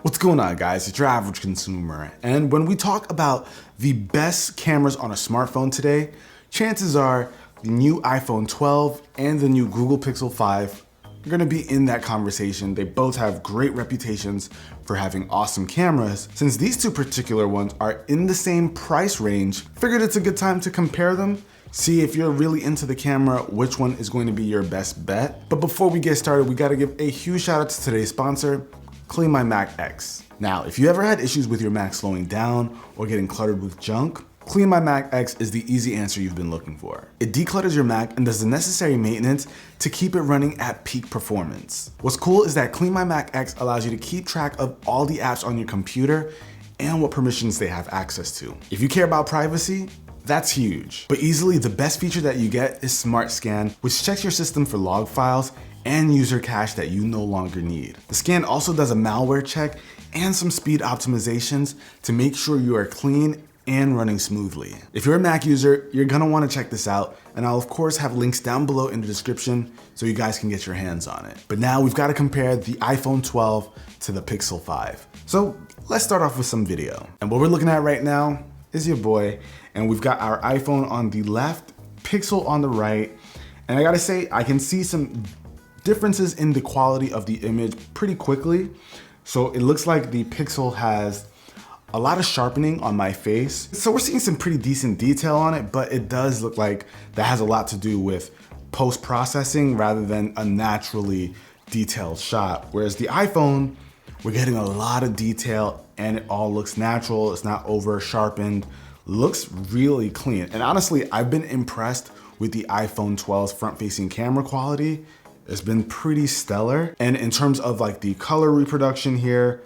What's going on, guys? It's your average consumer. And when we talk about the best cameras on a smartphone today, chances are the new iPhone 12 and the new Google Pixel 5 are gonna be in that conversation. They both have great reputations for having awesome cameras. Since these two particular ones are in the same price range, figured it's a good time to compare them. See if you're really into the camera, which one is going to be your best bet. But before we get started, we gotta give a huge shout out to today's sponsor, Clean My Mac X. Now, if you ever had issues with your Mac slowing down or getting cluttered with junk, Clean My Mac X is the easy answer you've been looking for. It declutters your Mac and does the necessary maintenance to keep it running at peak performance. What's cool is that Clean My Mac X allows you to keep track of all the apps on your computer and what permissions they have access to. If you care about privacy, that's huge. But easily the best feature that you get is Smart Scan, which checks your system for log files and user cache that you no longer need. The scan also does a malware check and some speed optimizations to make sure you are clean and running smoothly. If you're a Mac user, you're gonna wanna check this out, and I'll of course have links down below in the description so you guys can get your hands on it. But now we've gotta compare the iPhone 12 to the Pixel 5. So let's start off with some video. And what we're looking at right now is your boy, and we've got our iPhone on the left, Pixel on the right, and I gotta say, I can see some differences in the quality of the image pretty quickly. So it looks like the Pixel has a lot of sharpening on my face. So we're seeing some pretty decent detail on it, but it does look like that has a lot to do with post-processing rather than a naturally detailed shot. Whereas the iPhone, we're getting a lot of detail and it all looks natural. It's not over sharpened, looks really clean. And honestly, I've been impressed with the iPhone 12's front-facing camera quality. It's been pretty stellar. And in terms of like the color reproduction here,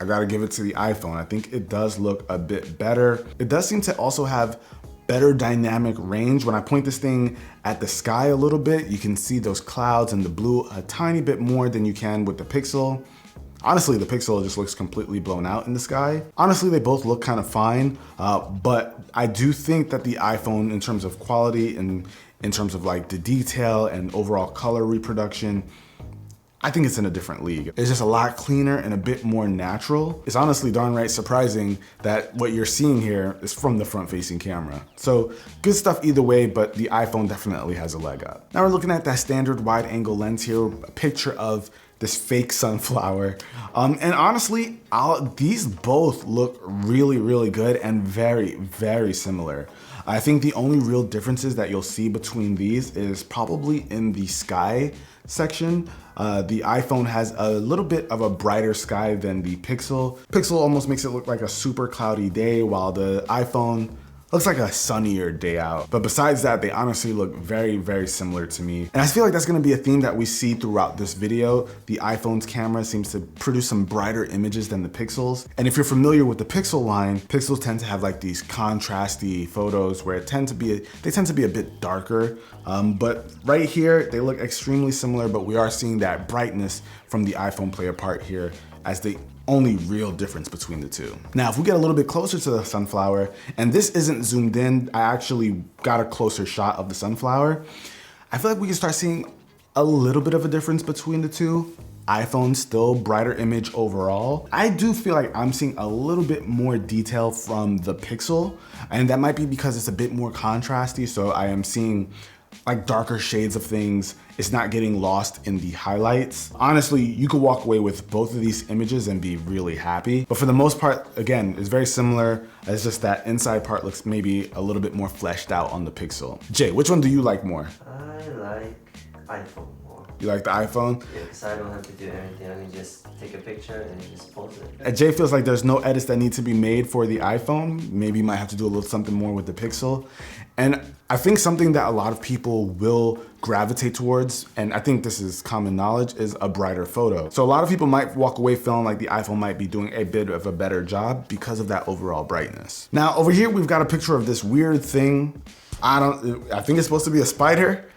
I gotta give it to the iPhone. I think it does look a bit better. It does seem to also have better dynamic range. When I point this thing at the sky a little bit, you can see those clouds and the blue a tiny bit more than you can with the Pixel. Honestly, the Pixel just looks completely blown out in the sky. Honestly, they both look kind of fine, but I do think that the iPhone, in terms of quality and in terms of like the detail and overall color reproduction, I think it's in a different league. It's just a lot cleaner and a bit more natural. It's honestly darn right surprising that what you're seeing here is from the front-facing camera. So good stuff either way, but the iPhone definitely has a leg up. Now we're looking at that standard wide angle lens here, a picture of this fake sunflower. And honestly, these both look really, really good and very, very similar. I think the only real differences that you'll see between these is probably in the sky section. The iPhone has a little bit of a brighter sky than the Pixel. Pixel almost makes it look like a super cloudy day, while the iPhone looks like a sunnier day out. But besides that, they honestly look very, very similar to me. And I feel like that's gonna be a theme that we see throughout this video. The iPhone's camera seems to produce some brighter images than the Pixels. And if you're familiar with the Pixel line, Pixels tend to have like these contrasty photos where they tend to be a bit darker. But right here, they look extremely similar, but we are seeing that brightness from the iPhone play a part here as the only real difference between the two. Now, if we get a little bit closer to the sunflower, and this isn't zoomed in, I actually got a closer shot of the sunflower, I feel like we can start seeing a little bit of a difference between the two. iPhone still brighter image overall. I do feel like I'm seeing a little bit more detail from the Pixel, and that might be because it's a bit more contrasty, so I am seeing like darker shades of things. It's not getting lost in the highlights. Honestly, you could walk away with both of these images and be really happy. But for the most part, again, it's very similar. It's just that inside part looks maybe a little bit more fleshed out on the Pixel. Jay, which one do you like more? I like iPhone more. You like the iPhone? Yeah, because I don't have to do anything. I can just take a picture and just post it. Jay feels like there's no edits that need to be made for the iPhone. Maybe you might have to do a little something more with the Pixel. And I think something that a lot of people will gravitate towards, and I think this is common knowledge, is a brighter photo. So a lot of people might walk away feeling like the iPhone might be doing a bit of a better job because of that overall brightness. Now over here, we've got a picture of this weird thing. I think it's supposed to be a spider.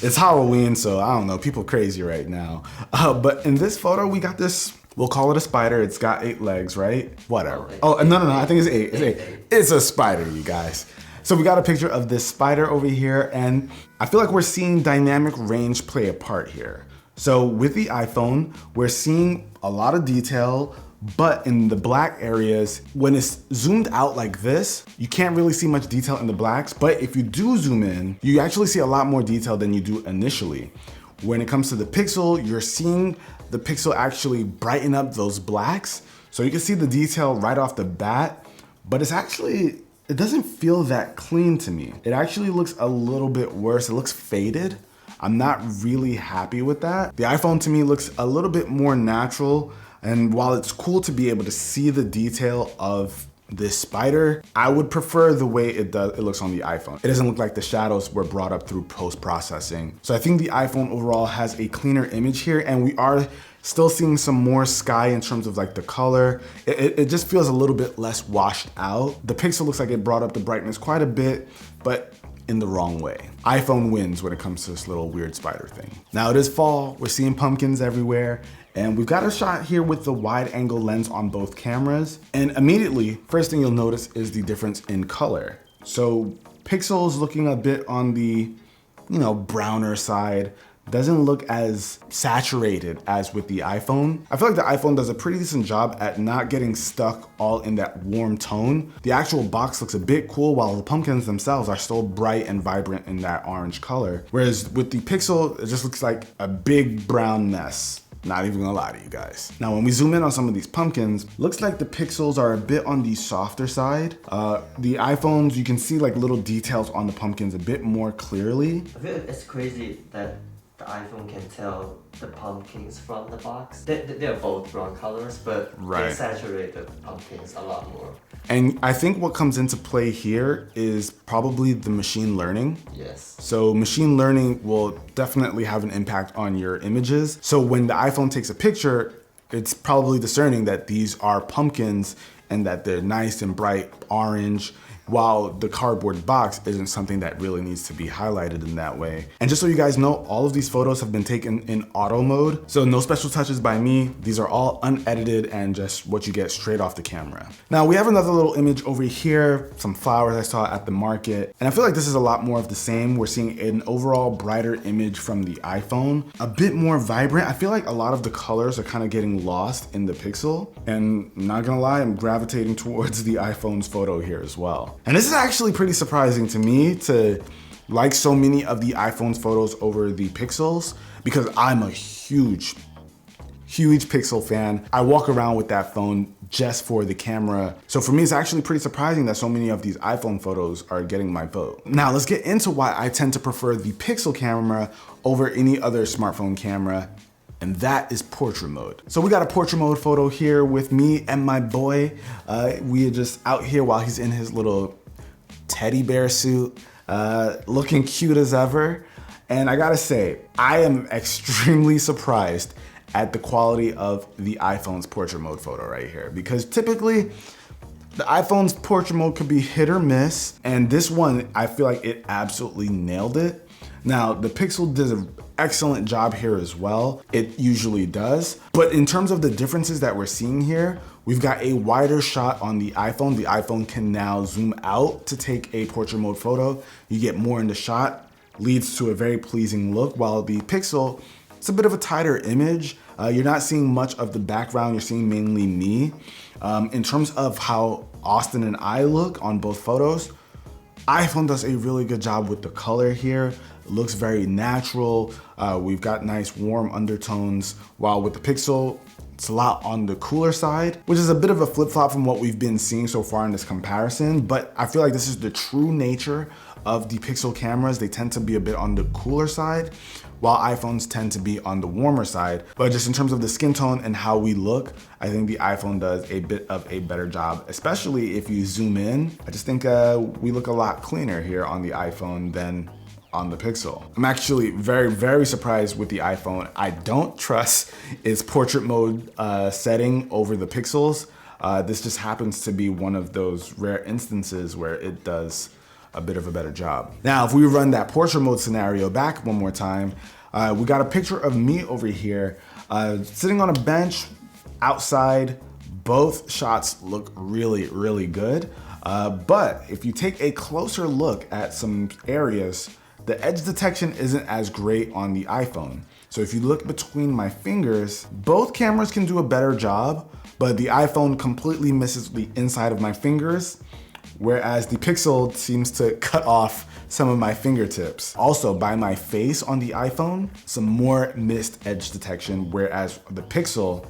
It's Halloween, so I don't know, people crazy right now. But in this photo, we got this, we'll call it a spider. It's got 8 legs, right? Whatever. Oh, no, I think it's 8, it's 8. It's a spider, you guys. So we got a picture of this spider over here, and I feel like we're seeing dynamic range play a part here. So with the iPhone, we're seeing a lot of detail, But in the black areas, when it's zoomed out like this, you can't really see much detail in the blacks. But if you do zoom in, you actually see a lot more detail than you do initially. When it comes to the pixel, you're seeing the pixel actually brighten up those blacks. So you can see the detail right off the bat, but it doesn't feel that clean to me. It actually looks a little bit worse. It looks faded. I'm not really happy with that. The iPhone to me looks a little bit more natural. And while it's cool to be able to see the detail of this spider, I would prefer the way it looks on the iPhone. It doesn't look like the shadows were brought up through post-processing. So I think the iPhone overall has a cleaner image here, and we are still seeing some more sky in terms of like the color. It just feels a little bit less washed out. The Pixel looks like it brought up the brightness quite a bit, but in the wrong way. iPhone wins when it comes to this little weird spider thing. Now it is fall, we're seeing pumpkins everywhere, and we've got a shot here with the wide angle lens on both cameras. And immediately, first thing you'll notice is the difference in color. So Pixel's looking a bit on the, browner side. Doesn't look as saturated as with the iPhone. I feel like the iPhone does a pretty decent job at not getting stuck all in that warm tone. The actual box looks a bit cool, while the pumpkins themselves are still bright and vibrant in that orange color. Whereas with the Pixel, it just looks like a big brown mess. Not even gonna lie to you guys. Now, when we zoom in on some of these pumpkins, looks like the pixels are a bit on the softer side. The iPhones, you can see like little details on the pumpkins a bit more clearly. I feel like it's crazy that the iPhone can tell the pumpkins from the box. They're both brown colors, but they saturate the pumpkins a lot more. And I think what comes into play here is probably the machine learning. Yes. So machine learning will definitely have an impact on your images. So when the iPhone takes a picture, it's probably discerning that these are pumpkins and that they're nice and bright orange, while the cardboard box isn't something that really needs to be highlighted in that way. And just so you guys know, all of these photos have been taken in auto mode, so no special touches by me. These are all unedited and just what you get straight off the camera. Now we have another little image over here, some flowers I saw at the market, and I feel like this is a lot more of the same. We're seeing an overall brighter image from the iPhone, a bit more vibrant. I feel like a lot of the colors are kind of getting lost in the Pixel, and I'm not gonna lie, I'm gravitating towards the iPhone's photo here as well. And this is actually pretty surprising to me to like so many of the iPhone's photos over the Pixels, because I'm a huge Pixel fan. I walk around with that phone just for the camera. So for me, it's actually pretty surprising that so many of these iPhone photos are getting my vote. Now let's get into why I tend to prefer the Pixel camera over any other smartphone camera, and that is portrait mode. So we got a portrait mode photo here with me and my boy. We are just out here while he's in his little teddy bear suit, looking cute as ever. And I gotta say, I am extremely surprised at the quality of the iPhone's portrait mode photo right here, because typically the iPhone's portrait mode could be hit or miss, and this one, I feel like it absolutely nailed it. Now, the Pixel did an excellent job here as well. It usually does. But in terms of the differences that we're seeing here, we've got a wider shot on the iPhone. The iPhone can now zoom out to take a portrait mode photo. You get more in the shot, leads to a very pleasing look, while the Pixel, it's a bit of a tighter image. You're not seeing much of the background, you're seeing mainly me. In terms of how Austin and I look on both photos, iPhone does a really good job with the color here. It looks very natural. We've got nice warm undertones, while with the Pixel, it's a lot on the cooler side, which is a bit of a flip-flop from what we've been seeing so far in this comparison. But I feel like this is the true nature of the Pixel cameras. They tend to be a bit on the cooler side, while iPhones tend to be on the warmer side. But just in terms of the skin tone and how we look, I think the iPhone does a bit of a better job, especially if you zoom in. I just think we look a lot cleaner here on the iPhone than on the Pixel. I'm actually very, very surprised with the iPhone. I don't trust its portrait mode setting over the Pixels. This just happens to be one of those rare instances where it does a bit of a better job. Now, if we run that portrait mode scenario back one more time, we got a picture of me over here, sitting on a bench outside. Both shots look really, really good. But if you take a closer look at some areas, the edge detection isn't as great on the iPhone. So if you look between my fingers, both cameras can do a better job, but the iPhone completely misses the inside of my fingers, whereas the Pixel seems to cut off some of my fingertips. Also, by my face on the iPhone, some more missed edge detection, whereas the Pixel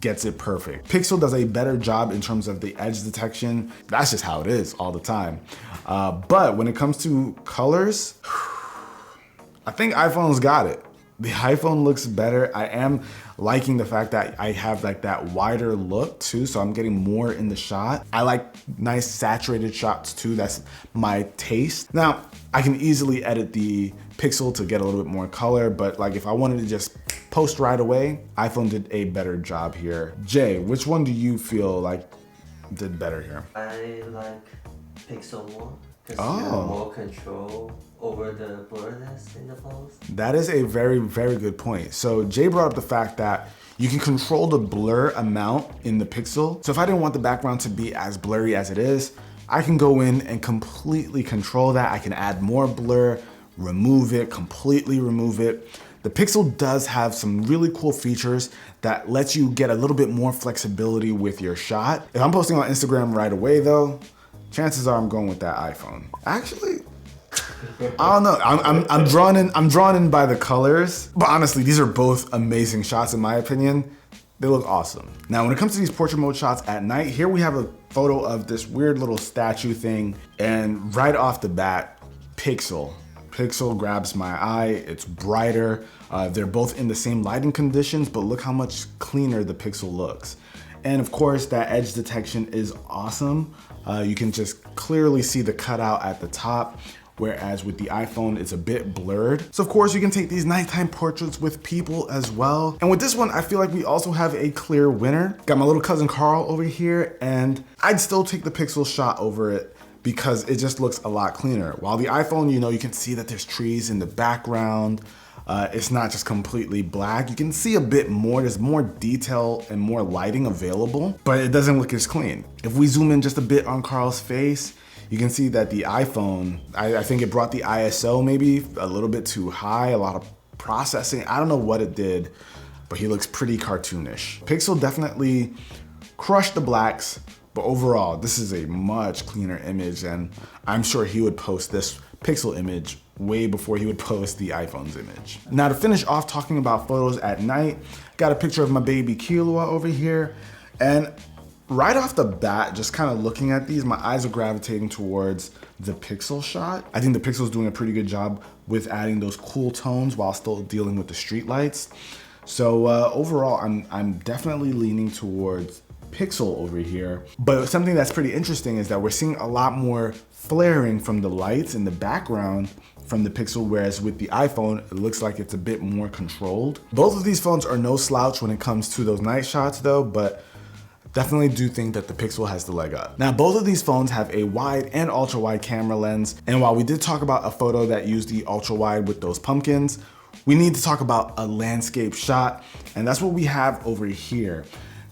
gets it perfect. Pixel does a better job in terms of the edge detection. That's just how it is all the time. But when it comes to colors, I think iPhone's got it. The iPhone looks better. I am liking the fact that I have like that wider look too, so I'm getting more in the shot. I like nice saturated shots too. That's my taste. Now, I can easily edit the Pixel to get a little bit more color, but like if I wanted to just post right away, iPhone did a better job here. Jay, which one do you feel like did better here? I like Pixel more because you have more control over the blurriness in the photos. That is a very, very good point. So Jay brought up the fact that you can control the blur amount in the Pixel. So if I didn't want the background to be as blurry as it is, I can go in and completely control that. I can add more blur, remove it, completely remove it. The Pixel does have some really cool features that lets you get a little bit more flexibility with your shot. If I'm posting on Instagram right away though, chances are I'm going with that iPhone. Actually, I don't know. I'm drawn in by the colors, but honestly, these are both amazing shots in my opinion. They look awesome. Now, when it comes to these portrait mode shots at night, here we have a photo of this weird little statue thing, and right off the bat, Pixel grabs my eye. It's brighter. They're both in the same lighting conditions, but look how much cleaner the Pixel looks. And of course, that edge detection is awesome. You can just clearly see the cutout at the top, whereas with the iPhone, it's a bit blurred. So of course, you can take these nighttime portraits with people as well. And with this one, I feel like we also have a clear winner. Got my little cousin Carl over here, and I'd still take the Pixel shot over it because it just looks a lot cleaner. While the iPhone, you know, you can see that there's trees in the background. It's not just completely black. You can see a bit more, there's more detail and more lighting available, but it doesn't look as clean. If we zoom in just a bit on Carl's face, you can see that the iPhone, I think it brought the ISO maybe a little bit too high, a lot of processing. I don't know what it did, but he looks pretty cartoonish. Pixel definitely crushed the blacks, but overall, this is a much cleaner image, and I'm sure he would post this Pixel image way before he would post the iPhone's image. Now to finish off talking about photos at night, got a picture of my baby Kilua over here, and right off the bat, just kind of looking at these, my eyes are gravitating towards the Pixel shot. I think the Pixel's doing a pretty good job with adding those cool tones while still dealing with the street lights. So overall, I'm definitely leaning towards Pixel over here. But something that's pretty interesting is that we're seeing a lot more flaring from the lights in the background from the Pixel, whereas with the iPhone, it looks like it's a bit more controlled. Both of these phones are no slouch when it comes to those night shots though, but definitely do think that the Pixel has the leg up. Now, both of these phones have a wide and ultra wide camera lens. And while we did talk about a photo that used the ultra wide with those pumpkins, we need to talk about a landscape shot. And that's what we have over here.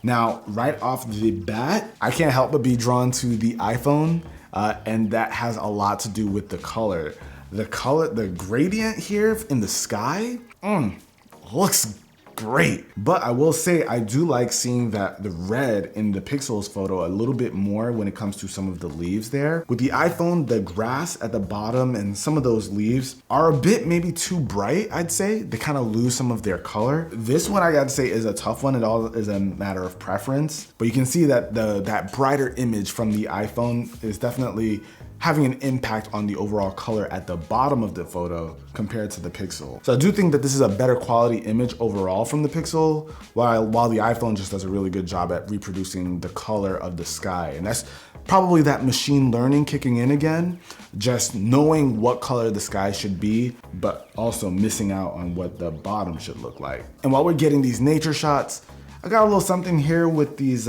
Now, right off the bat, I can't help but be drawn to the iPhone, and that has a lot to do with the color. The gradient here in the sky, looks great. But I will say, I do like seeing that the red in the Pixel's photo a little bit more when it comes to some of the leaves there. With the iPhone, the grass at the bottom and some of those leaves are a bit maybe too bright, I'd say. They kind of lose some of their color. This one, I gotta say, is a tough one. It all is a matter of preference. But you can see that that brighter image from the iPhone is definitely having an impact on the overall color at the bottom of the photo compared to the Pixel. So I do think that this is a better quality image overall from the Pixel, while the iPhone just does a really good job at reproducing the color of the sky. And that's probably that machine learning kicking in again, just knowing what color the sky should be, but also missing out on what the bottom should look like. And while we're getting these nature shots, I got a little something here with these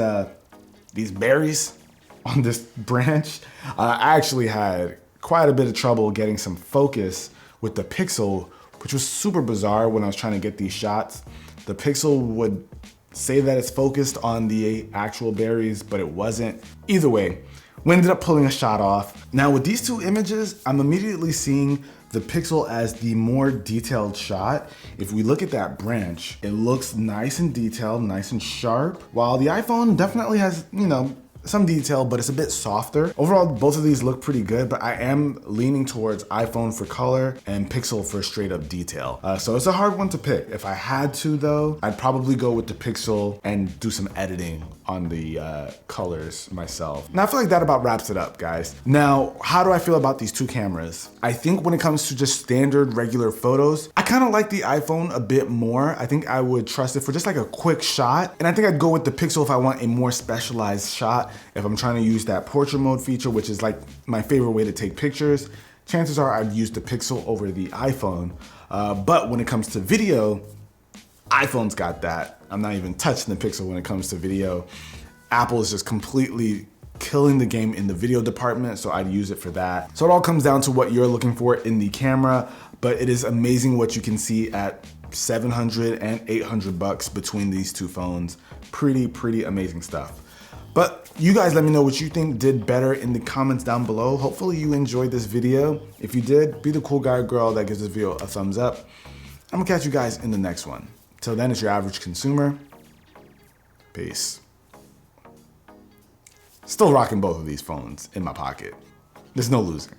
berries on this branch. I actually had quite a bit of trouble getting some focus with the Pixel, which was super bizarre when I was trying to get these shots. The Pixel would say that it's focused on the actual berries, but it wasn't. Either way, we ended up pulling a shot off. Now with these two images, I'm immediately seeing the Pixel as the more detailed shot. If we look at that branch, it looks nice and detailed, nice and sharp, while the iPhone definitely has, you know, some detail, but it's a bit softer. Overall, both of these look pretty good, but I am leaning towards iPhone for color and Pixel for straight up detail. So it's a hard one to pick. If I had to though, I'd probably go with the Pixel and do some editing on the colors myself. And I feel like that about wraps it up, guys. Now, how do I feel about these two cameras? I think when it comes to just standard regular photos, I kind of like the iPhone a bit more. I think I would trust it for just like a quick shot. And I think I'd go with the Pixel if I want a more specialized shot. If I'm trying to use that portrait mode feature, which is like my favorite way to take pictures, chances are I'd use the Pixel over the iPhone. But when it comes to video, iPhone's got that. I'm not even touching the Pixel when it comes to video. Apple is just completely killing the game in the video department, so I'd use it for that. So it all comes down to what you're looking for in the camera, but it is amazing what you can see at $700 and $800 between these two phones. Pretty amazing stuff. But you guys let me know what you think did better in the comments down below. Hopefully you enjoyed this video. If you did, be the cool guy or girl that gives this video a thumbs up. I'm gonna catch you guys in the next one. Till then, it's your average consumer. Peace. Still rocking both of these phones in my pocket. There's no losing.